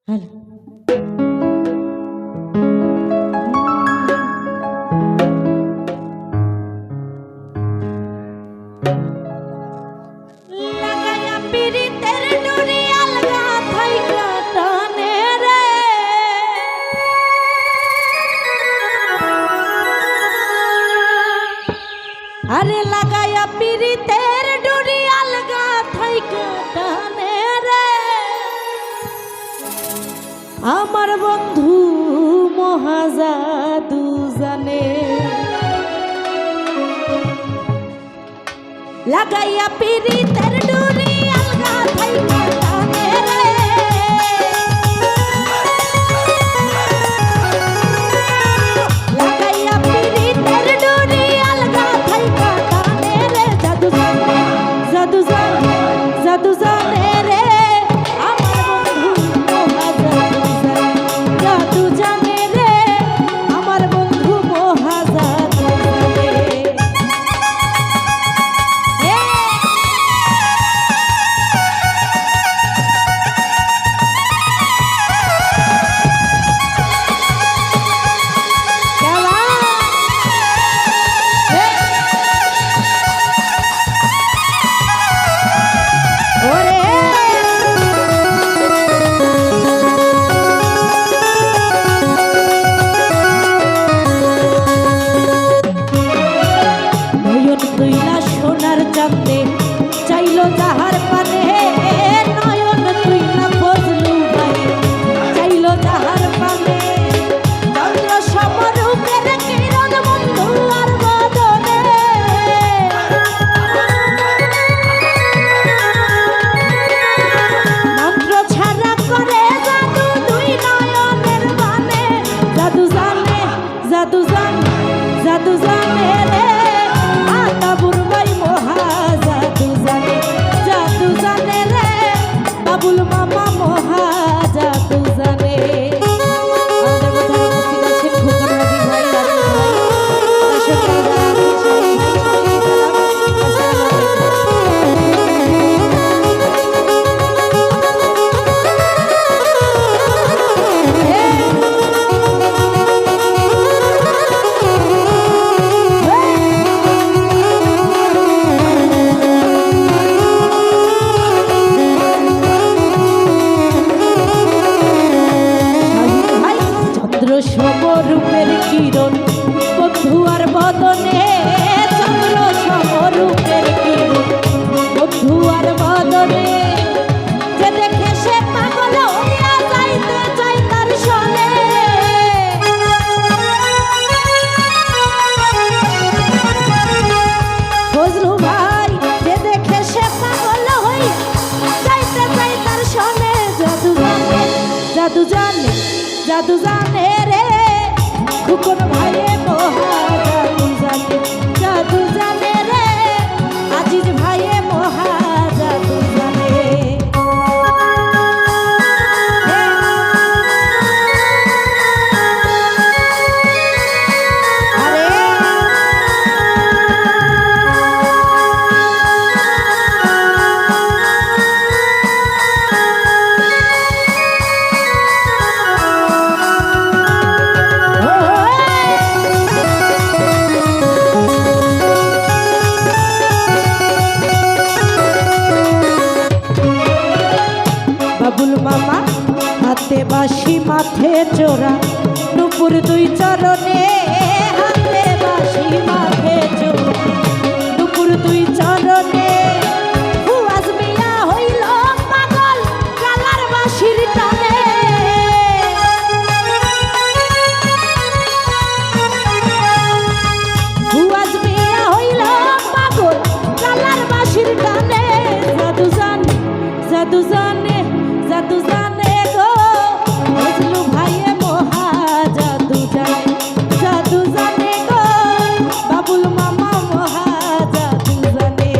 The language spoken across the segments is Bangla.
হ্যালো। লাগায়া পিরিতের ডুরি আলগা থাইকা টানে রে, আরে লাগায়া পিরিতের ডুরি আলগা থাইকা টানে রে, আমার বন্ধু মহাজাদু জানে। লাগাইয়া পিরিতের ডুরি আলগা থাইকা টানে রে, লাগাইয়া পিরিতের ডুরি আলগা থাইকা টানে রে, জাদু জানে, জাদু জানে, জাদু জানে রে, আমার বন্ধু মহাজাদু জানে, জাদু জানে রে, আমার বন্ধু মহাজাদু জানে। সোনার চাঁদে চাইলো যাহার পানে, নয়ন তুই না ফজলু ভাই চাইলো যাহার পানে, চন্দ্র সমরূপের কিরণ বন্ধু আর বদনে, মন্ত্র ছাড়া করে জাদু দুই নয়নের বানে, জাদু জানে, জাদু জানে, জাদু জানে রে, বাবুল মামা মহা জাদু জানে। আমাদের মধ্যে উপস্থিত আছেন খোকন রাজি ভাই, রাজি ভাই, সমরূপের কিরণ বন্ধু আর বদনে, চন্দ্র সমরূপের কিরণ বন্ধু আর বদনে, যে দেখে সে পাগল হইয়া যাইতে চাই তার সনে, ফজলু ভাই যে দেখে সে পাগল হইয়া যাইতে চাই তার সনে, জাদু জানে, জাদু জানে, জাদু জানে রে, খোকন ভাইয়ে মহা জাদু জানে, জাদু জানে রে, আজিজ ভাইয়ে মহা জাদু জানে। বাবুল মামা হাতে বাঁশি মাথে চোরা, নুপুর দুই চরণে, হাতে বাঁশি মাথে চোরা, নুপুর দুই চরণে, ফুয়াজ মিয়া হইল পাগল কালার বাঁশির টানে, ফুয়াজ মিয়া হইল পাগল কালার বাঁশির টানে, জাদু জানে, জাদু জানে, জাদু জানে গো, ফজলু ভাইয়ে মহা জাদু জানে, জাদু জানে গো, বাবুল মামা মহা জাদু জানে।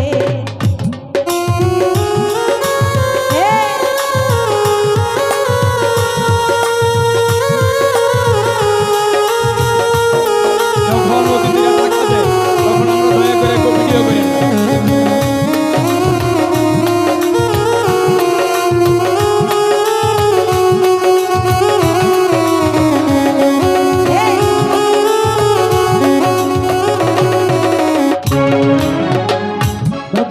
যখন অতিথিরা টাকা দেয় তখন আমরা দয়া করে ভিডিও করি।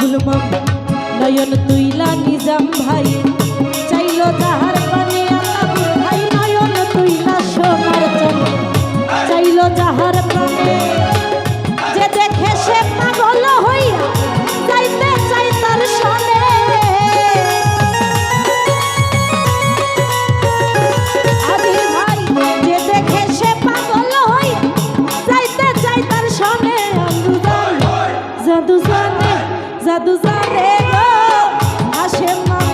আবুল মামুন নয়ন তুইলা নিজাম ভাই চাইলো যাহার পানে আবুল ভাই নয়ন তুইলা সোনার চাঁদে চাইলো যাহার প্রাণে যে দেখে সে পাগল হইয়া যাইতে চাই তার সনে আবির ভাই যে দেখে সে পাগল হইয়া যাইতে চাই তার সনে জাদু জানে গো হাসে মা